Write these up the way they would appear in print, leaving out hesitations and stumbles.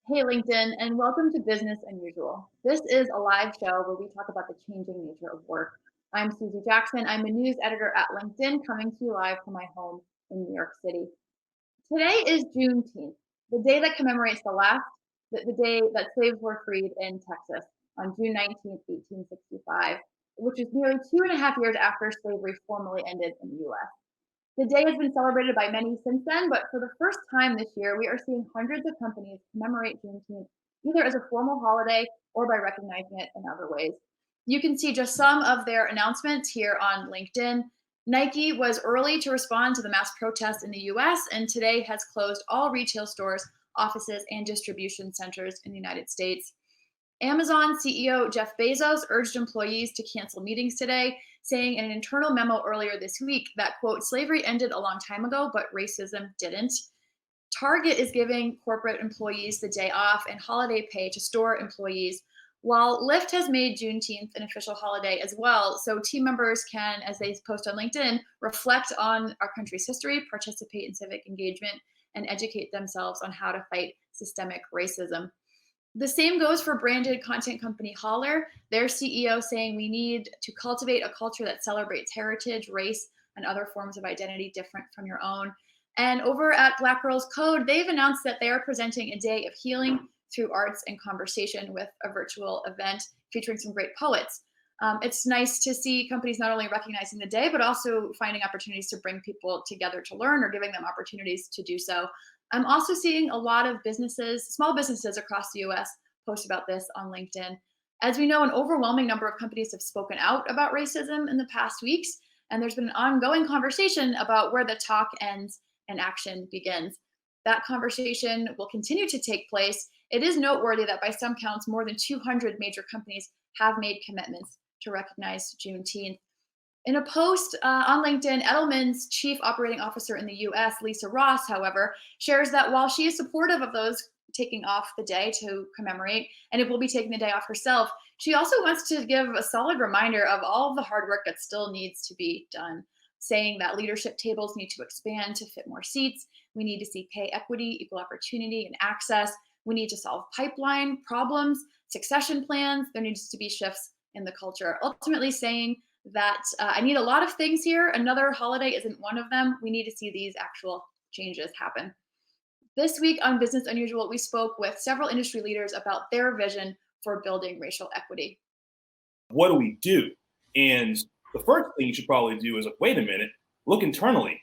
Hey, LinkedIn, and welcome to Business Unusual. This is a live show where we talk about the changing nature of work. I'm Susie Jackson. I'm a news editor at LinkedIn, coming to you live from my home in New York City. Today is Juneteenth, the day that commemorates the day that slaves were freed in Texas on June 19th, 1865, which is nearly 2.5 years after slavery formally ended in the U.S. The day has been celebrated by many since then, but for the first time this year, we are seeing hundreds of companies commemorate Juneteenth either as a formal holiday or by recognizing it in other ways. You can see just some of their announcements here on LinkedIn. Nike was early to respond to the mass protests in the US and today has closed all retail stores, offices, and distribution centers in the United States. Amazon CEO Jeff Bezos urged employees to cancel meetings today, saying in an internal memo earlier this week that, quote, slavery ended a long time ago, but racism didn't. Target is giving corporate employees the day off and holiday pay to store employees, while Lyft has made Juneteenth an official holiday as well. So team members can, as they post on LinkedIn, reflect on our country's history, participate in civic engagement, and educate themselves on how to fight systemic racism. The same goes for branded content company Holler. Their CEO saying we need to cultivate a culture that celebrates heritage, race, and other forms of identity different from your own. And over at Black Girls Code, they've announced that they are presenting a day of healing through arts and conversation with a virtual event featuring some great poets. It's nice to see companies not only recognizing the day, but also finding opportunities to bring people together to learn or giving them opportunities to do so. I'm also seeing a lot of businesses, small businesses across the US, post about this on LinkedIn. As we know, an overwhelming number of companies have spoken out about racism in the past weeks, and there's been an ongoing conversation about where the talk ends and action begins. That conversation will continue to take place. It is noteworthy that by some counts, more than 200 major companies have made commitments to recognize Juneteenth. In a post on LinkedIn, Edelman's chief operating officer in the US, Lisa Ross, however, shares that while she is supportive of those taking off the day to commemorate, and it will be taking the day off herself, she also wants to give a solid reminder of all of the hard work that still needs to be done, saying that leadership tables need to expand to fit more seats. We need to see pay equity, equal opportunity, and access. We need to solve pipeline problems, succession plans. There needs to be shifts in the culture. Ultimately, saying that I need a lot of things here. Another holiday isn't one of them. We need to see these actual changes happen. This week on Business Unusual, we spoke with several industry leaders about their vision for building racial equity. What do we do? And the first thing you should probably do is, wait a minute, look internally.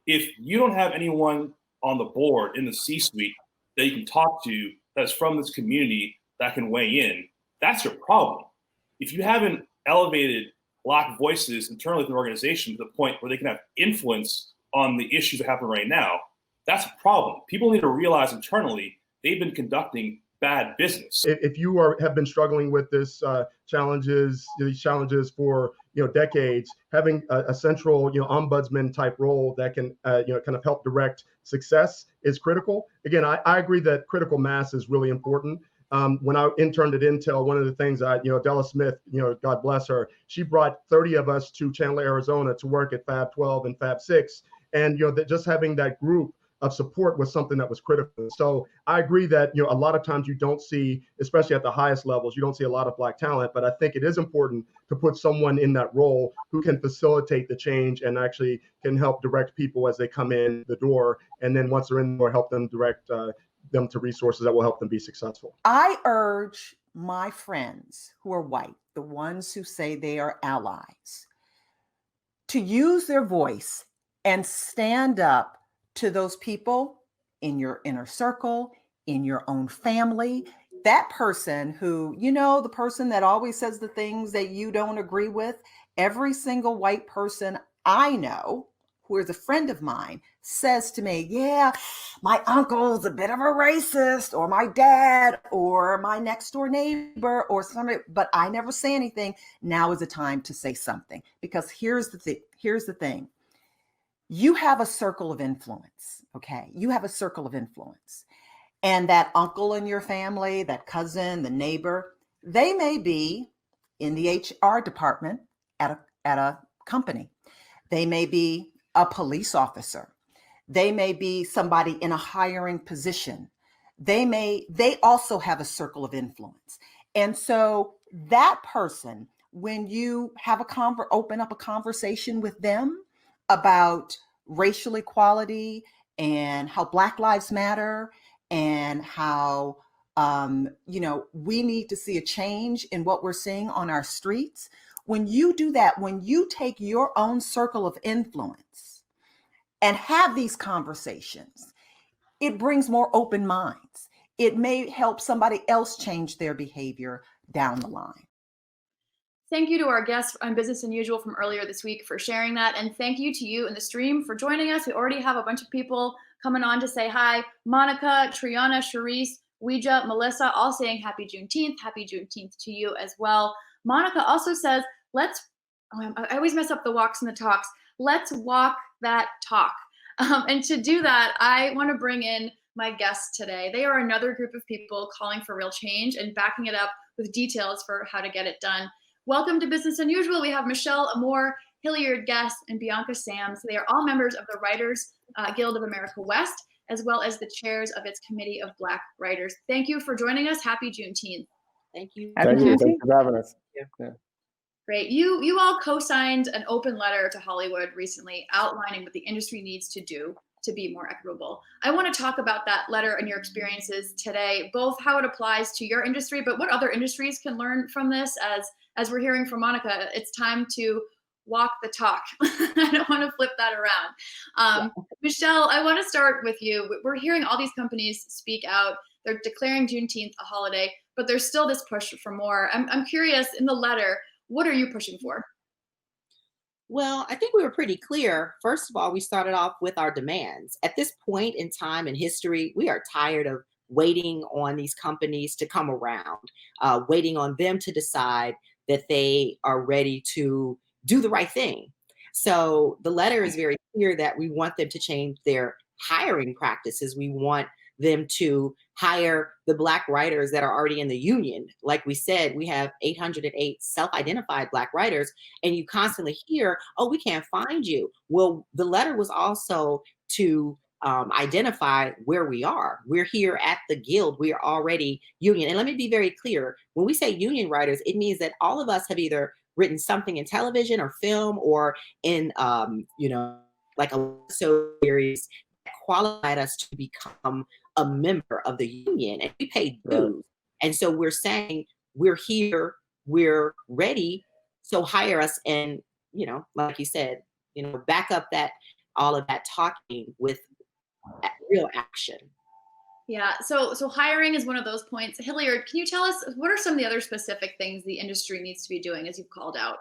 If you don't have anyone on the board in the C-suite that you can talk to that's from this community that can weigh in, that's your problem. If you haven't elevated Black voices internally within the organization to the point where they can have influence on the issues that happen right now, that's a problem. People need to realize internally they've been conducting bad business. If you have been struggling with these challenges for decades, having a central ombudsman type role that can kind of help direct success is critical. Again, I agree that critical mass is really important. When I interned at Intel, one of the things Della Smith, God bless her, she brought 30 of us to Chandler, Arizona to work at Fab 12 and Fab 6. And, just having that group of support was something that was critical. So I agree that, a lot of times you don't see, especially at the highest levels, you don't see a lot of Black talent, but I think it is important to put someone in that role who can facilitate the change and actually can help direct people as they come in the door. And then once they're in the door, help them direct them to resources that will help them be successful. I urge my friends who are white, the ones who say they are allies, to use their voice and stand up to those people in your inner circle, in your own family, that person who, the person that always says the things that you don't agree with. Every single white person I know who is a friend of mine says to me, yeah, my uncle's a bit of a racist, or my dad, or my next door neighbor, or somebody, but I never say anything. Now is the time to say something, because here's the thing. You have a circle of influence, okay? You have a circle of influence. And that uncle in your family, that cousin, the neighbor, they may be in the HR department at a company. They may be a police officer. They may be somebody in a hiring position. they also have a circle of influence. And so that person, when you have open up a conversation with them about racial equality and how Black Lives Matter and how we need to see a change in what we're seeing on our streets. When you do that, when you take your own circle of influence and have these conversations, it brings more open minds. It may help somebody else change their behavior down the line. Thank you to our guests on Business Unusual from earlier this week for sharing that. And thank you to you in the stream for joining us. We already have a bunch of people coming on to say hi. Monica, Triana, Charisse, Ouija, Melissa, all saying happy Juneteenth. Happy Juneteenth to you as well. Monica also says, I always mess up the walks and the talks. Let's walk that talk. And to do that, I want to bring in my guests today. They are another group of people calling for real change and backing it up with details for how to get it done. Welcome to Business Unusual. We have Michelle Amore, Hilliard Guest, and Bianca Sams. They are all members of the Writers Guild of America West, as well as the chairs of its Committee of Black Writers. Thank you for joining us. Happy Juneteenth. Thank you. Thank you. Thanks for having us. Yeah. Great. You all co-signed an open letter to Hollywood recently outlining what the industry needs to do to be more equitable. I want to talk about that letter and your experiences today, both how it applies to your industry, but what other industries can learn from this. As we're hearing from Monica, it's time to walk the talk. I don't want to flip that around. Michelle, I want to start with you. We're hearing all these companies speak out. They're declaring Juneteenth a holiday, but there's still this push for more. I'm curious, in the letter, what are you pushing for? Well, I think we were pretty clear. First of all, we started off with our demands. At this point in time in history, we are tired of waiting on these companies to come around, waiting on them to decide that they are ready to do the right thing. So the letter is very clear that we want them to change their hiring practices. We want them to hire the Black writers that are already in the union. Like we said, we have 808 self-identified Black writers, and you constantly hear, oh, we can't find you. Well, the letter was also to identify where we are. We're here at the Guild. We are already union. And let me be very clear. When we say union writers, it means that all of us have either written something in television or film or in, like a series that qualified us to become a member of the union, and we pay dues. Right. And so we're saying we're here, we're ready, so hire us. And, like you said, back up all of that talking with real action. Yeah, so hiring is one of those points. Hilliard, can you tell us what are some of the other specific things the industry needs to be doing, as you've called out?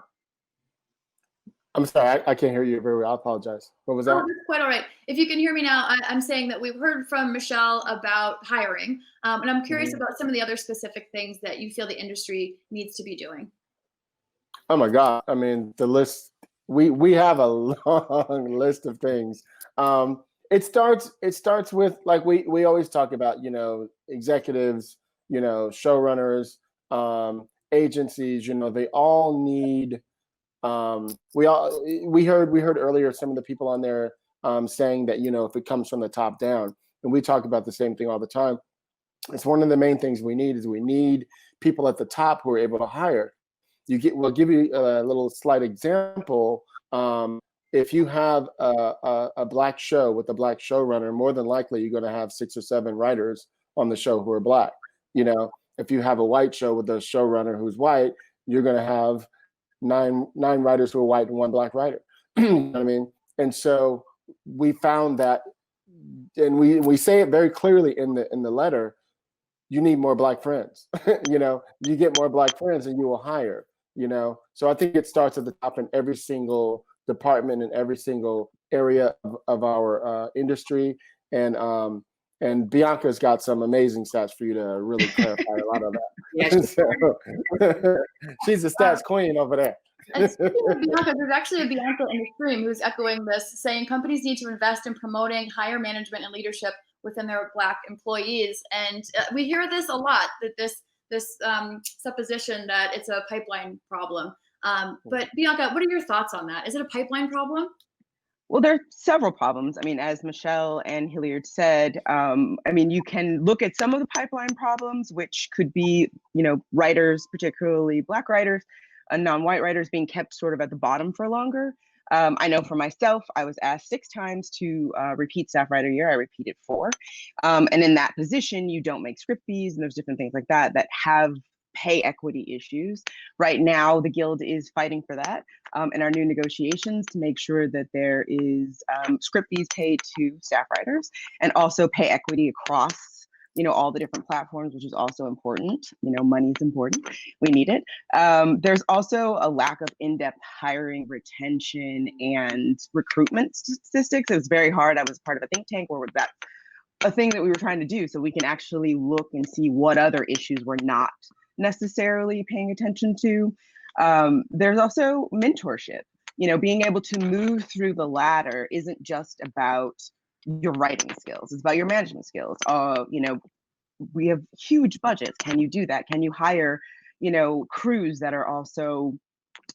I'm sorry, I can't hear you very well. I apologize. What was that? Oh, that's quite all right. If you can hear me now, I'm saying that we've heard from Michelle about hiring, and I'm curious about some of the other specific things that you feel the industry needs to be doing. Oh my God! I mean, the list. We have a long list of things. It starts with, like we always talk about, executives, showrunners, agencies. They all need. We heard earlier some of the people on there saying that if it comes from the top down, and we talk about the same thing all the time. It's one of the main things we need people at the top who are able to hire. We'll give you a little slight example. If you have a Black show with a Black showrunner, more than likely you're going to have 6 or 7 writers on the show who are Black. If you have a white show with a showrunner who's white, you're going to have nine writers who are white and 1 Black writer. You know what I mean? And so we found that, and we say it very clearly in the letter, you need more Black friends. You get more Black friends and you will hire. So I think it starts at the top in every single department, in every single area of our industry. And Bianca's got some amazing stats for you to really clarify a lot of that. Yes. So, she's the stats queen over there. And speaking of Bianca, there's actually a Bianca in the stream who's echoing this, saying companies need to invest in promoting higher management and leadership within their Black employees. And we hear this a lot, that this supposition that it's a pipeline problem. But Bianca, what are your thoughts on that? Is it a pipeline problem? Well, there are several problems. I mean, as Michelle and Hilliard said, I mean, you can look at some of the pipeline problems, which could be, you know, writers, particularly Black writers, non-white writers being kept sort of at the bottom for longer. I know for myself, I was asked 6 times to repeat staff writer year. I repeated 4. And in that position, you don't make script fees, and there's different things like that that have pay equity issues. Right now, the Guild is fighting for that in our new negotiations to make sure that there is script fees paid to staff writers and also pay equity across, you know, all the different platforms, which is also important. You know, money is important. We need it. There's also a lack of in-depth hiring, retention, and recruitment statistics. It was very hard. I was part of a think tank where that's a thing that we were trying to do so we can actually look and see what other issues we're not necessarily paying attention to. There's also mentorship. You know, being able to move through the ladder isn't just about your writing skills, it's about your management skills. You know, we have huge budgets. Can you do that? Can you hire, you know, crews that are also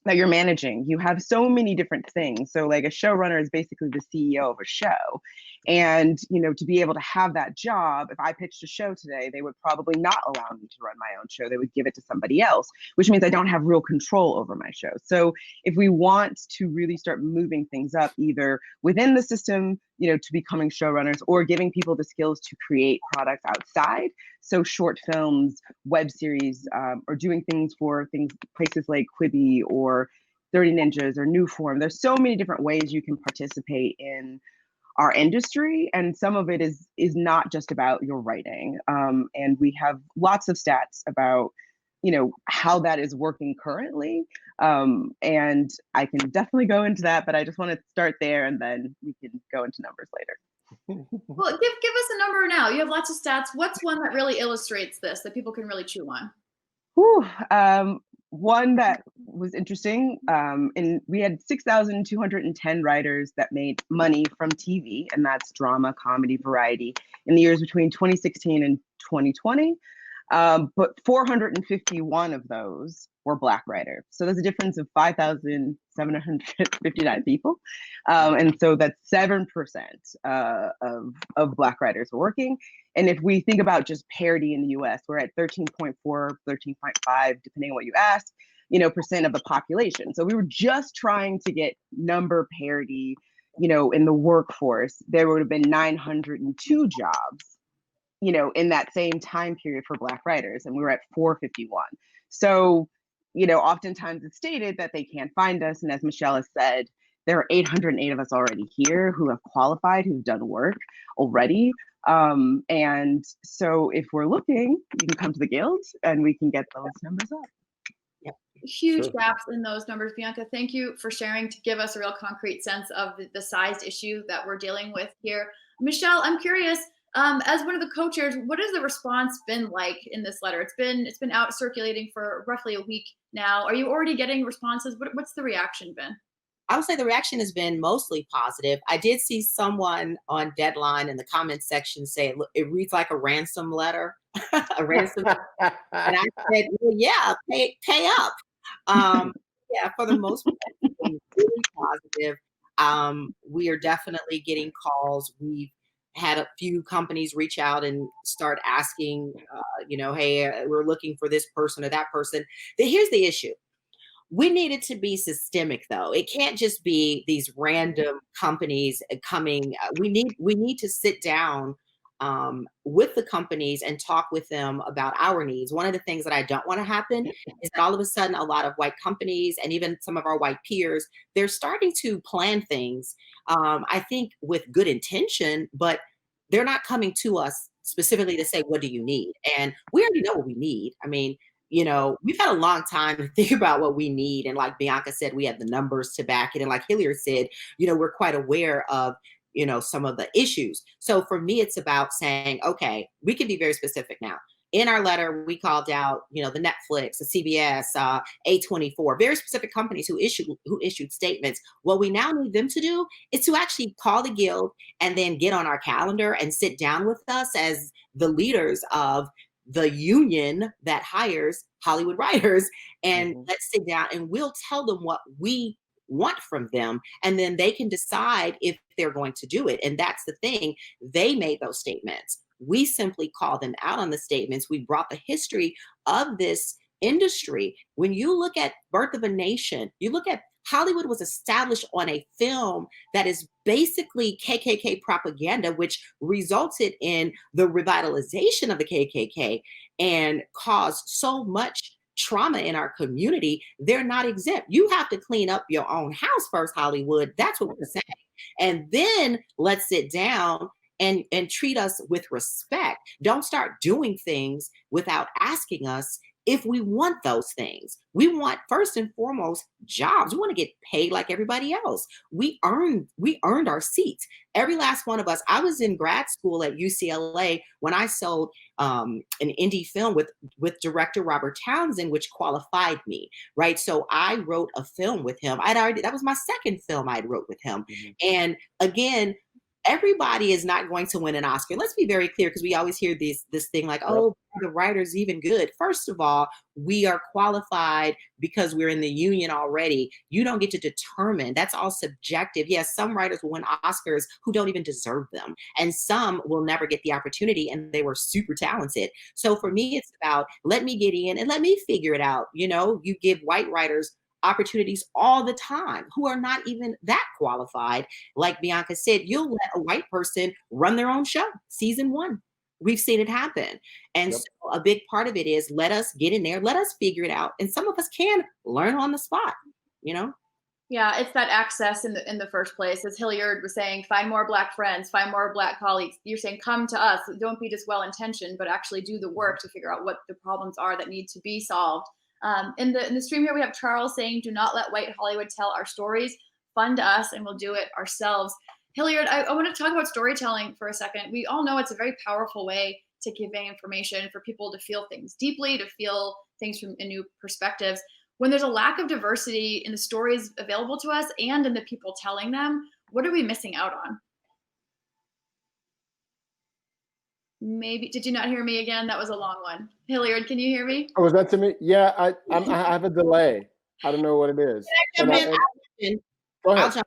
that you're managing? You have so many different things. So like a showrunner is basically the CEO of a show. And, you know, to be able to have that job, if I pitched a show today, they would probably not allow me to run my own show. They would give it to somebody else, which means I don't have real control over my show. So if we want to really start moving things up, either within the system, you know, to becoming showrunners, or giving people the skills to create products outside, so short films, web series, or doing things for places like Quibi or 30 Ninjas or New Form. There's so many different ways you can participate in our industry, and some of it is not just about your writing. And we have lots of stats about, you know, how that is working currently. And I can definitely go into that, but I just want to start there and then we can go into numbers later. Well, give us a number now. You have lots of stats. What's one that really illustrates this, that people can really chew on? Whew, one that was interesting, and we had 6,210 writers that made money from TV, and that's drama, comedy, variety, in the years between 2016 and 2020. But 451 of those were Black writers. So there's a difference of 5,759 people. And so that's 7% of Black writers were working. And if we think about just parity in the US, we're at 13.4, 13.5, depending on what you ask, you know, percent of the population. So we were just trying to get number parity, you know, in the workforce. There would have been 902 jobs, you know, in that same time period for Black writers, and we were at 451. So, you know, oftentimes it's stated that they can't find us. And as Michelle has said, there are 808 of us already here who have qualified, who've done work already. And so if we're looking, you can come to the Guild and we can get those numbers up. Yep. Huge gaps in those numbers. Bianca, thank you for sharing to give us a real concrete sense of the size issue that we're dealing with here. Michelle, I'm curious, as one of the co-chairs, what has the response been like in this letter? It's been out circulating for roughly a week now. Are you already getting responses? What's the reaction been? I would say the reaction has been mostly positive. I did see someone on Deadline in the comments section say it reads like a ransom letter, a ransom. And I said, well, yeah, pay up. Yeah, for the most part, it's been really positive. We are definitely getting calls. We've had a few companies reach out and start asking, you know, hey, we're looking for this person or that person. Here's the issue. We need it to be systemic, though. It can't just be these random companies coming. We need to sit down with the companies and talk with them about our needs. One of the things that I don't want to happen is that all of a sudden a lot of white companies and even some of our white peers, they're starting to plan things, I think with good intention, but they're not coming to us specifically to say, what do you need? And we already know what we need. I mean, you know, we've had a long time to think about what we need. And like Bianca said, we have the numbers to back it. And like Hilliard said, you know, we're quite aware of, you know, some of the issues. So for me, it's about saying, okay, we can be very specific now. In our letter, we called out, you know, the Netflix, the CBS, A24, very specific companies who issued statements. What we now need them to do is to actually call the Guild and then get on our calendar and sit down with us as the leaders of the union that hires Hollywood writers, and let's sit down and we'll tell them what we want from them, and then they can decide if they're going to do it. And that's the thing. They made those statements. We simply called them out on the statements. We brought the history of this industry. When you look at Birth of a Nation, you look at Hollywood was established on a film that is basically KKK propaganda, which resulted in the revitalization of the KKK and caused so much trauma in our community. They're not exempt. You have to clean up your own house first, Hollywood. That's what we're saying. And then let's sit down and treat us with respect. Don't start doing things without asking us if we want those things. We want, first and foremost, jobs. We want to get paid like everybody else. We earned our seats. Every last one of us. I was in grad school at UCLA when I sold an indie film with director Robert Townsend, which qualified me, right? So I wrote a film with him. That was my second film I wrote with him. And again, everybody is not going to win an Oscar. Let's be very clear, because we always hear this thing like, oh, the writer's even good. First of all, we are qualified because we're in the union already. You don't get to determine. That's all subjective. Yes, some writers will win Oscars who don't even deserve them. And some will never get the opportunity, and they were super talented. So for me, it's about, let me get in and let me figure it out. You know, you give white writers opportunities all the time who are not even that qualified. Like Bianca said, you'll let a white person run their own show. Season 1. We've seen it happen. And so a big part of it is, let us get in there, let us figure it out. And some of us can learn on the spot, you know? Yeah, it's that access in the first place. As Hilliard was saying, find more Black friends, find more Black colleagues. You're saying, come to us. Don't be just well-intentioned, but actually do the work to figure out what the problems are that need to be solved. In the stream here, we have Charles saying, do not let white Hollywood tell our stories. Fund us and we'll do it ourselves. Hilliard, I want to talk about storytelling for a second. We all know it's a very powerful way to convey information, for people to feel things deeply, to feel things from new perspectives. When there's a lack of diversity in the stories available to us and in the people telling them, what are we missing out on? Maybe, did you not hear me again? That was a long one. Hilliard, can you hear me? Oh, was that to me? Yeah, I have a delay. I don't know what it is. Go ahead. First of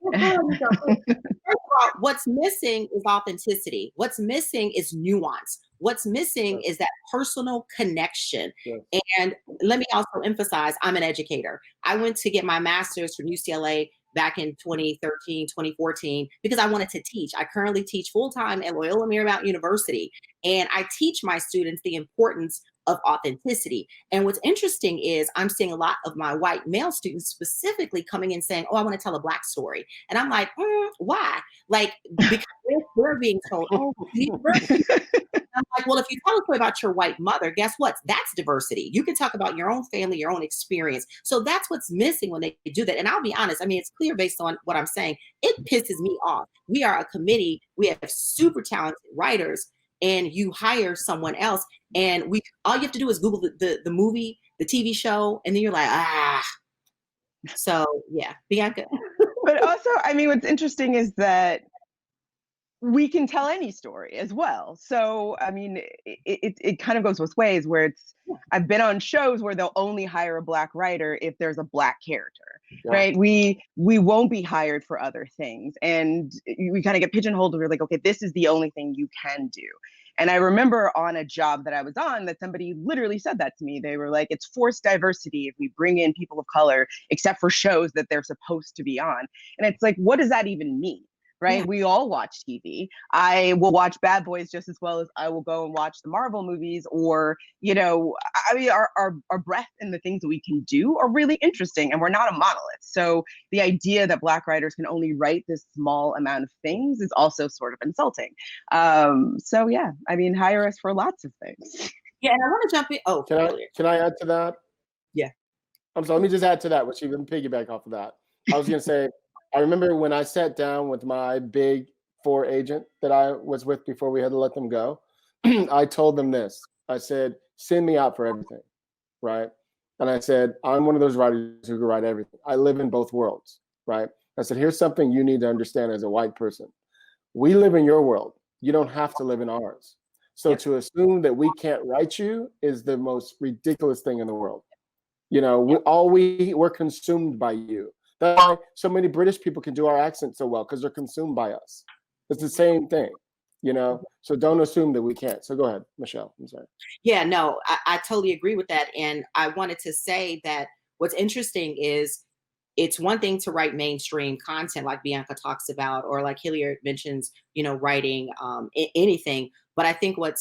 all, what's missing is authenticity. What's missing is nuance. What's missing is that personal connection. And let me also emphasize, I'm an educator. I went to get my master's from UCLA back in 2013, 2014, because I wanted to teach. I currently teach full-time at Loyola Marymount University, and I teach my students the importance of authenticity. And what's interesting is I'm seeing a lot of my white male students specifically coming in saying, oh, I want to tell a Black story. And I'm like, why? Like, because we're being told, oh, I'm like, well, if you tell a story about your white mother, guess what? That's diversity. You can talk about your own family, your own experience. So that's what's missing when they do that. And I'll be honest, I mean, it's clear based on what I'm saying. It pisses me off. We are a committee. We have super talented writers, and you hire someone else, and all you have to do is Google the movie, the TV show, and then you're like, So yeah, Bianca. But also, I mean, what's interesting is that we can tell any story as well. So, I mean, it kind of goes both ways, where I've been on shows where they'll only hire a Black writer if there's a Black character, right? We won't be hired for other things. And we kind of get pigeonholed. We're like, okay, this is the only thing you can do. And I remember on a job that I was on that somebody literally said that to me. They were like, it's forced diversity if we bring in people of color, except for shows that they're supposed to be on. And it's like, what does that even mean? Right? Yeah. We all watch TV. I will watch Bad Boys just as well as I will go and watch the Marvel movies, or, you know, I mean, our breadth in the things that we can do are really interesting, and we're not a monolith. So the idea that Black writers can only write this small amount of things is also sort of insulting. So yeah, I mean, hire us for lots of things. Yeah, and I want to jump in. Oh, can I add to that? Yeah. So let me just add to that, which you can piggyback off of that. I was going to say, I remember when I sat down with my big 4 agent that I was with before we had to let them go, I told them this. I said, send me out for everything, right? And I said, I'm one of those writers who can write everything. I live in both worlds, right? I said, here's something you need to understand as a white person. We live in your world. You don't have to live in ours. So to assume that we can't write you is the most ridiculous thing in the world. You know, we're consumed by you. That's why so many British people can do our accent so well, because they're consumed by us. It's the same thing, you know? So don't assume that we can't. So go ahead, Michelle. I'm sorry. Yeah, no, I totally agree with that. And I wanted to say that what's interesting is it's one thing to write mainstream content like Bianca talks about, or like Hilliard mentions, you know, writing anything. But I think what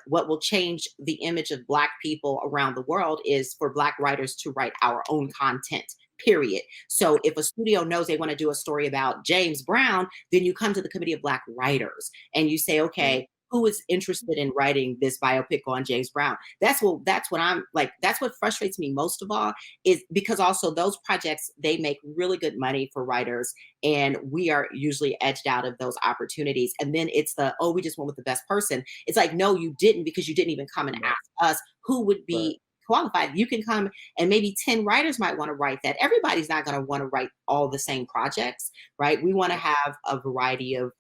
will change the image of Black people around the world is for Black writers to write our own content, period. So if a studio knows they want to do a story about James Brown, then you come to the Committee of Black Writers and you say, okay, who is interested in writing this biopic on James Brown? That's what I'm like, that's what frustrates me most of all, is because also those projects, they make really good money for writers, and we are usually edged out of those opportunities. And then it's oh, we just went with the best person. It's like, no, you didn't, because you didn't even come and ask us who would be qualified. You can come and maybe 10 writers might want to write that. Everybody's not going to want to write all the same projects, right? We want to have a variety of,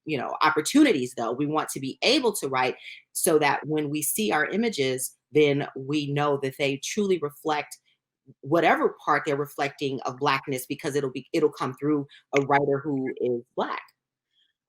you know, opportunities, though. We want to be able to write so that when we see our images, then we know that they truly reflect whatever part they're reflecting of Blackness, because it'll come through a writer who is Black.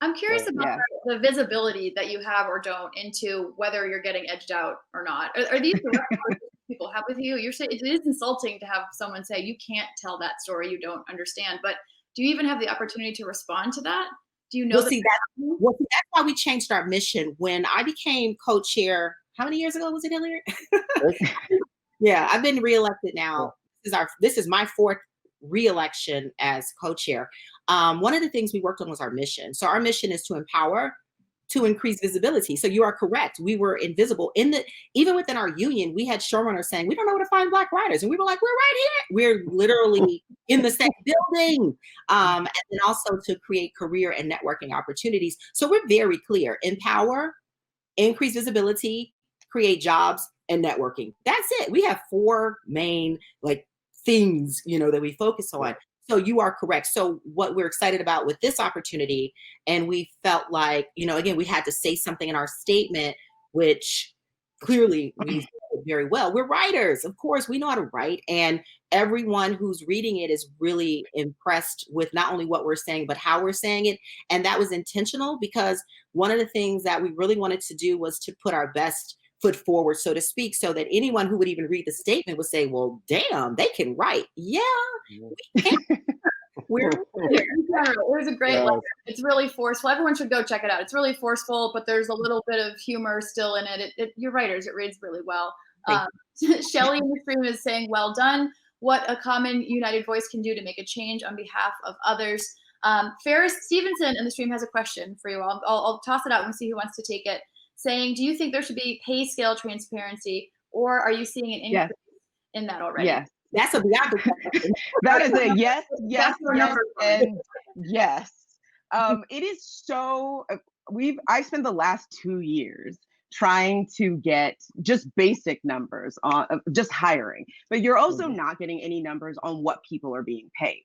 I'm curious about the visibility that you have or don't into whether you're getting edged out or not. Are these direct conversations people have with you? You're saying it is insulting to have someone say you can't tell that story, you don't understand, but do you even have the opportunity to respond to that? Do you know? Well, see, that's why we changed our mission. When I became co-chair, how many years ago was it, Hilliard? Yeah, I've been reelected now. This is my 4th reelection as co-chair. One of the things we worked on was our mission. So our mission is to empower, to increase visibility. So you are correct. We were invisible even within our union. We had showrunners saying, we don't know where to find Black writers. And we were like, we're right here. We're literally in the same building. And then also to create career and networking opportunities. So we're very clear: empower, increase visibility, create jobs, and networking. That's it. We have 4 main things, you know, that we focus on. So you are correct. So what we're excited about with this opportunity, and we felt like, you know, again, we had to say something in our statement, which clearly we did very well. We're writers. Of course, we know how to write. And everyone who's reading it is really impressed with not only what we're saying, but how we're saying it. And that was intentional, because one of the things that we really wanted to do was to put our best foot forward, so to speak, so that anyone who would even read the statement would say, well, damn, they can write. Yeah, we can. It was a great letter. It's really forceful. Everyone should go check it out. It's really forceful, but there's a little bit of humor still in it. You're writers. It reads really well. Shelley in the stream is saying, well done. What a common united voice can do to make a change on behalf of others. Ferris Stevenson in the stream has a question for you. I'll toss it out and see who wants to take it. Saying, do you think there should be pay scale transparency, or are you seeing an increase in that already? Yes. That's a Bianca question. That is a yes, and yes. It is so, I spent the last 2 years trying to get just basic numbers on just hiring, but you're also not getting any numbers on what people are being paid.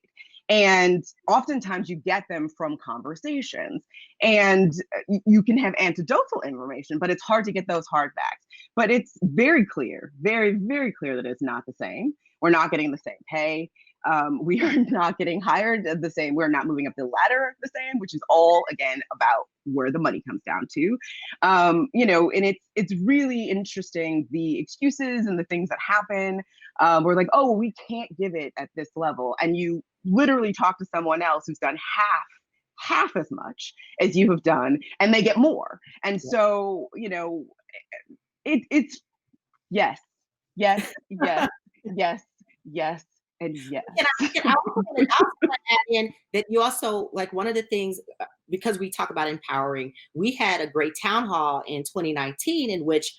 And oftentimes you get them from conversations, and you can have anecdotal information, but it's hard to get those hard facts. But it's very clear, very, very clear that it's not the same. We're not getting the same pay. We are not getting hired the same. We're not moving up the ladder the same, which is all, again, about where the money comes down to. You know, and it's really interesting, the excuses and the things that happen. We're like, oh, we can't give it at this level. And you literally talk to someone else who's done half as much as you have done, and they get more. And so, you know, it's yes, yes, yes, yes, yes, and yes. And I also want to add in that you also, like, one of the things, because we talk about empowering, we had a great town hall in 2019 in which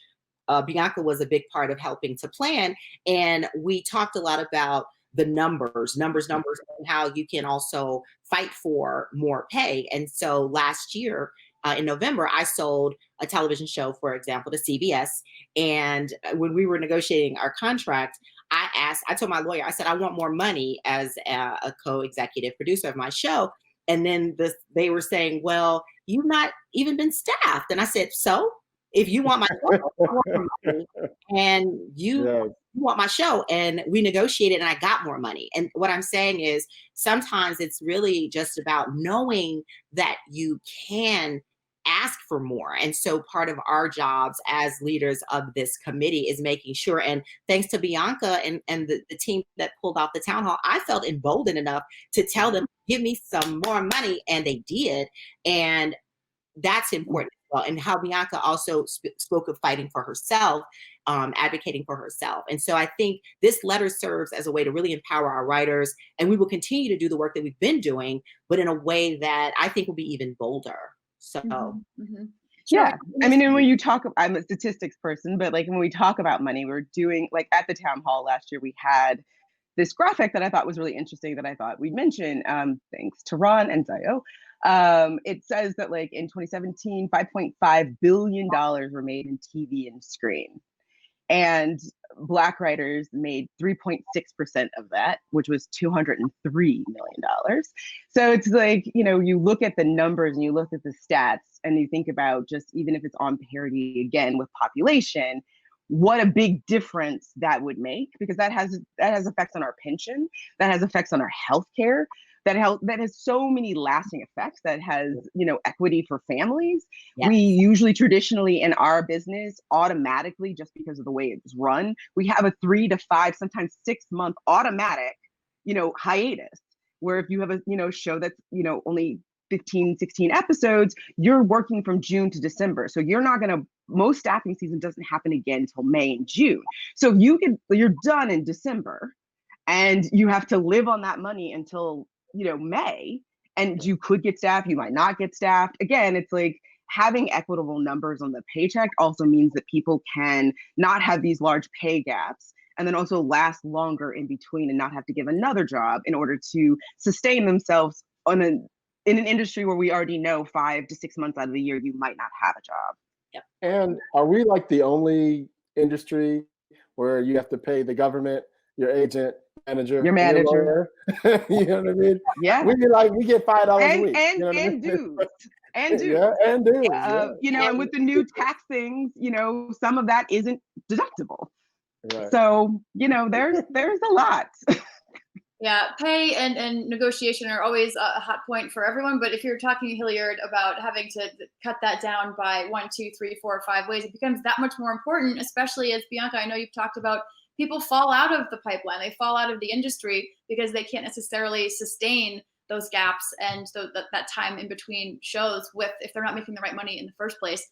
Bianca was a big part of helping to plan. And we talked a lot about the numbers, and how you can also fight for more pay. And so last year, in November, I sold a television show, for example, to CBS. And when we were negotiating our contract, I told my lawyer, I said, I want more money as a co-executive producer of my show. And then they were saying, well, you've not even been staffed. And I said, so? if you want my show, and you want my show, and we negotiated and I got more money. And what I'm saying is sometimes it's really just about knowing that you can ask for more. And so part of our jobs as leaders of this committee is making sure, and thanks to Bianca and the team that pulled off the town hall, I felt emboldened enough to tell them, give me some more money, and they did. And that's important as well. And how Bianca also spoke of fighting for herself, advocating for herself. And so I think this letter serves as a way to really empower our writers, and we will continue to do the work that we've been doing, but in a way that I think will be even bolder. So, yeah, I mean, and when you talk, I'm a statistics person, but like when we talk about money, we're doing, like at the town hall last year, we had this graphic that I thought was really interesting that I thought we'd mention, thanks to Ron and Dio. It says that like in 2017, $5.5 billion were made in TV and screen. And Black writers made 3.6% of that, which was $203 million. So it's like, you know, you look at the numbers and you look at the stats and you think about just, even if it's on parity again with population, what a big difference that would make, because that has effects on our pension, that has effects on our healthcare, that has so many lasting effects, that has, you know, equity for families. Yes. We usually traditionally in our business automatically, just because of the way it's run, we have a 3 to 5, sometimes 6 month automatic, you know, hiatus, where if you have a, you know, show that's, you know, only 15, 16 episodes, you're working from June to December. So you're not going to, most staffing season doesn't happen again until May and June. So you're done in December and you have to live on that money until, you know, May, and you could get staffed, you might not get staffed. Again, it's like having equitable numbers on the paycheck also means that people can not have these large pay gaps, and then also last longer in between and not have to give another job in order to sustain themselves in an industry where we already know 5 to 6 months out of the year you might not have a job. Yep. And are we like the only industry where you have to pay the government, your agent, manager, your manager? You know what I mean? Yeah. We get $5 a week. And, you know and dues. And dues. Yeah, and dues. You know, and with the new tax things, you know, some of that isn't deductible. Right. So, you know, there's a lot. Yeah, pay and negotiation are always a hot point for everyone. But if you're talking, Hilliard, about having to cut that down by 1, 2, 3, 4, 5 ways, it becomes that much more important, especially as Bianca, I know you've talked about, people fall out of the pipeline. They fall out of the industry because they can't necessarily sustain those gaps and that time in between shows if they're not making the right money in the first place.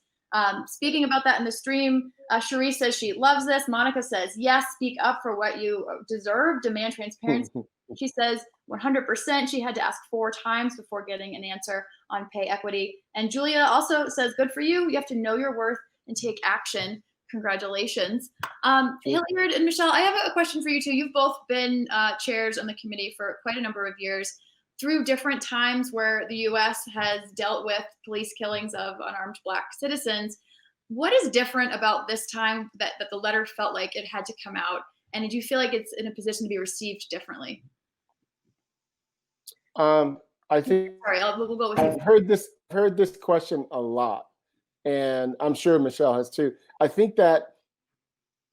Speaking about that in the stream, Cherie says she loves this. Monica says, yes, speak up for what you deserve, demand transparency. She says 100%. She had to ask 4 times before getting an answer on pay equity. And Julia also says, good for you. You have to know your worth and take action. Congratulations. Hilliard and Michelle, I have a question for you too. You've both been chairs on the committee for quite a number of years, through different times where the U.S. has dealt with police killings of unarmed Black citizens. What is different about this time that the letter felt like it had to come out? And did you feel like it's in a position to be received differently? I think we'll go with I've heard this question a lot, and I'm sure Michelle has too. I think that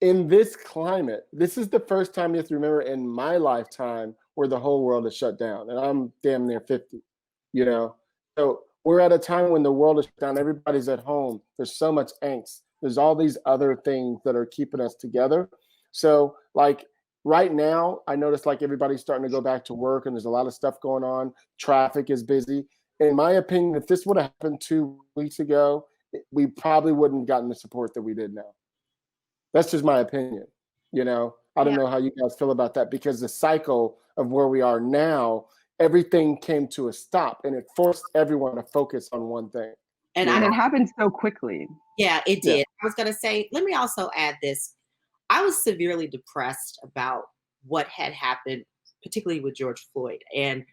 in this climate, this is the first time you have to remember in my lifetime where the whole world is shut down, and I'm damn near 50, you know? So we're at a time when the world is shut down, everybody's at home, there's so much angst, there's all these other things that are keeping us together. So like right now, I notice like everybody's starting to go back to work and there's a lot of stuff going on, traffic is busy. In my opinion, if this would have happened 2 weeks ago, we probably wouldn't have gotten the support that we did now. That's just my opinion, you know? I don't know how you guys feel about that, because the cycle of where we are now, everything came to a stop and it forced everyone to focus on one thing. And it happened so quickly. Yeah, it did. Yeah. I was going to say, let me also add this. I was severely depressed about what had happened, particularly with George Floyd. And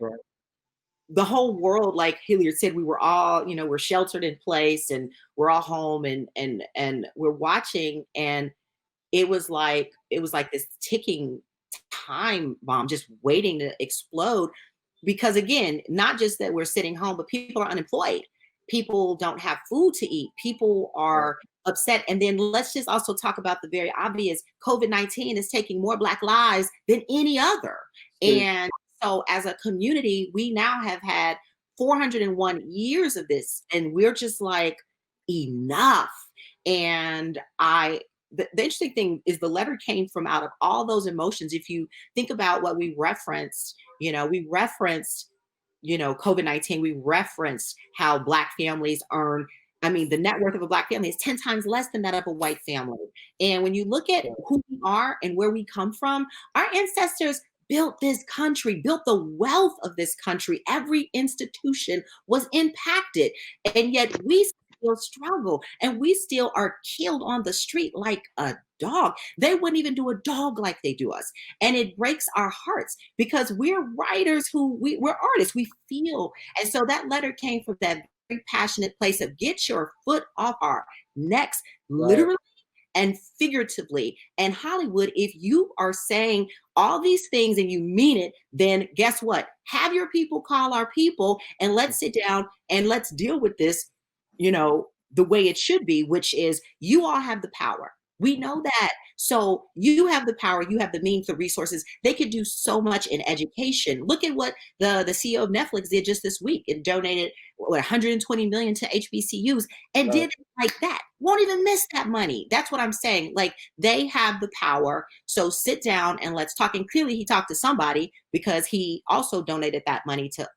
the whole world, like Hilliard said, we were all, you know, we're sheltered in place and we're all home and we're watching, and it was like this ticking time bomb just waiting to explode. Because again, not just that we're sitting home, but people are unemployed. People don't have food to eat. People are upset. And then let's just also talk about the very obvious. COVID-19 is taking more Black lives than any other. And so as a community, we now have had 401 years of this, and we're just like, enough. And the interesting thing is the letter came from out of all those emotions. If you think about what we referenced, COVID-19, we referenced how Black families earn, the net worth of a Black family is 10 times less than that of a white family. And when you look at who we are and where we come from, our ancestors built this country, built the wealth of this country. Every institution was impacted. And yet we still struggle, and we still are killed on the street like a dog. They wouldn't even do a dog like they do us. And it breaks our hearts because we're writers we're artists, we feel. And so that letter came from that very passionate place of get your foot off our necks, literally and figuratively. And Hollywood, if you are saying all these things and you mean it, then guess what? Have your people call our people, and let's sit down and let's deal with this, the way it should be, which is you all have the power. We know that. So you have the power, you have the means, the resources. They could do so much in education. Look at what the CEO of Netflix did just this week. It donated 120 million to HBCUs and did it like that. Won't even miss that money. That's what I'm saying. Like, they have the power. So sit down and let's talk. And clearly he talked to somebody because he also donated that money to,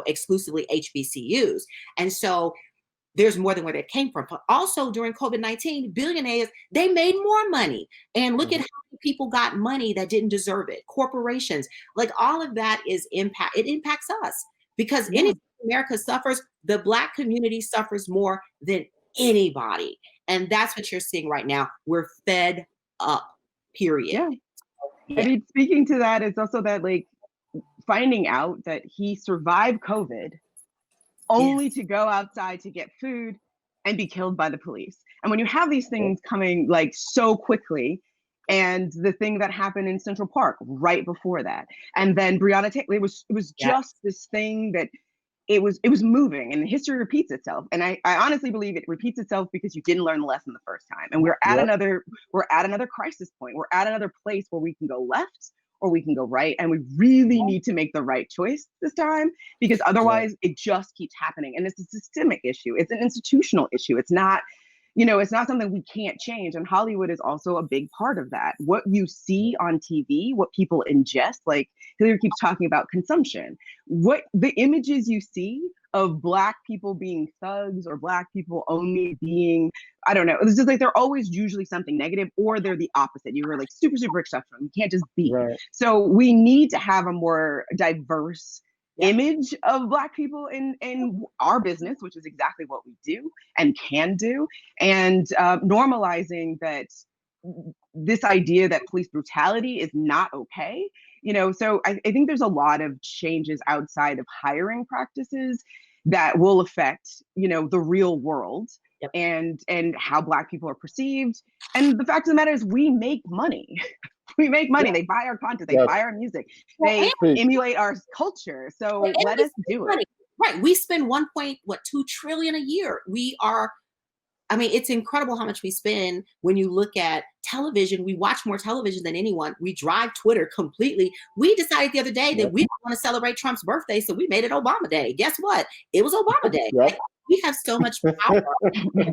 exclusively HBCUs. And so there's more than where it came from. But also during COVID-19, billionaires, they made more money. And look at how many people got money that didn't deserve it. Corporations, like all of that it impacts us because anytime America suffers, the Black community suffers more than anybody. And that's what you're seeing right now. We're fed up, period. I mean, speaking to that, it's also that like finding out that he survived COVID only to go outside to get food and be killed by the police. And when you have these things coming like so quickly, and the thing that happened in Central Park right before that, and then Breonna Taylor, it was just this thing that it was moving, and history repeats itself. And I honestly believe it repeats itself because you didn't learn the lesson the first time. And we're at another crisis point. We're at another place where we can go left or we can go right. And we really need to make the right choice this time, because otherwise it just keeps happening. And it's a systemic issue. It's an institutional issue. It's not, it's not something we can't change. And Hollywood is also a big part of that. What you see on TV, what people ingest, like Hilary keeps talking about consumption, what the images you see of Black people being thugs or Black people only being, I don't know, it's just like they're always usually something negative, or they're the opposite. You were like super, super exceptional. You can't just be. Right. So we need to have a more diverse image of Black people in our business, which is exactly what we do and can do, and normalizing that this idea that police brutality is not okay. So I think there's a lot of changes outside of hiring practices that will affect, the real world and how Black people are perceived. And the fact of the matter is we make money. We make money. They buy our content. They buy our music. They emulate our culture. So let us do it. Right. We spend 1.2 trillion a year. It's incredible how much we spend when you look at television. We watch more television than anyone. We drive Twitter completely. We decided the other day that we don't want to celebrate Trump's birthday, so we made it Obama Day. Guess what? It was Obama Day. Like, we have so much power. It's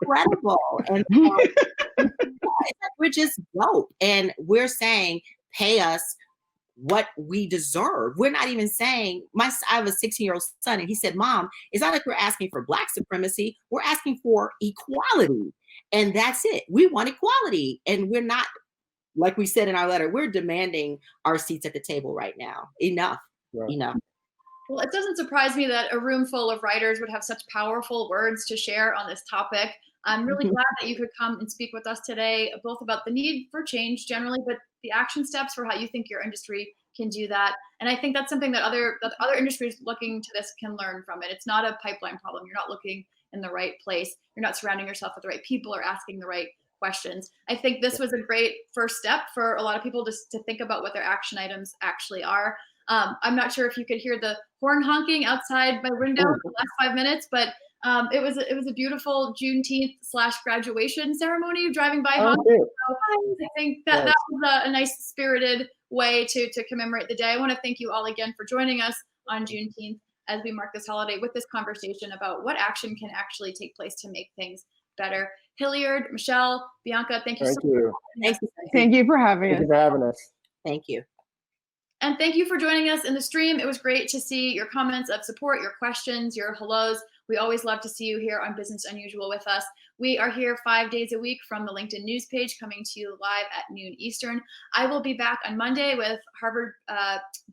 incredible. And we're just dope. And we're saying, pay us what we deserve. We're not even saying, I have a 16-year-old son, and he said, Mom, it's not like we're asking for Black supremacy. We're asking for equality. And that's it. We want equality. And we're not, like we said in our letter, we're demanding our seats at the table right now. Enough. Enough. Well, it doesn't surprise me that a room full of writers would have such powerful words to share on this topic. I'm really glad that you could come and speak with us today, both about the need for change generally, but the action steps for how you think your industry can do that. And I think that's something that other industries looking to this can learn from it. It's not a pipeline problem. You're not looking in the right place. You're not surrounding yourself with the right people or asking the right questions. I think this was a great first step for a lot of people just to think about what their action items actually are. I'm not sure if you could hear the horn honking outside my window for the last 5 minutes, but It was a beautiful Juneteenth / graduation ceremony driving by Oh, Honda. cute. So I think that Nice. was a nice spirited way to commemorate the day. I want to thank you all again for joining us on Juneteenth as we mark this holiday with this conversation about what action can actually take place to make things better. Hilliard, Michelle, Bianca, thank you so Thank you. much. Thank you for having Thank us. you for having us. Thank you. And thank you for joining us in the stream. It was great to see your comments of support, your questions, your hellos. We always love to see you here on Business Unusual with us. We are here 5 days a week from the LinkedIn news page, coming to you live at noon Eastern. I will be back on Monday with Harvard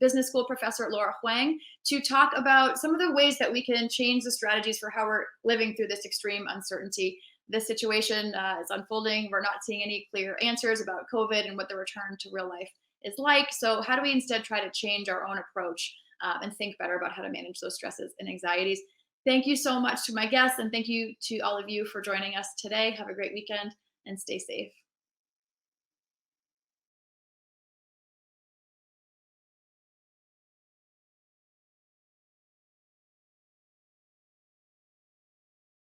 Business School professor Laura Huang to talk about some of the ways that we can change the strategies for how we're living through this extreme uncertainty. This situation is unfolding. We're not seeing any clear answers about COVID and what the return to real life is like. So how do we instead try to change our own approach and think better about how to manage those stresses and anxieties? Thank you so much to my guests, and thank you to all of you for joining us today. Have a great weekend and stay safe.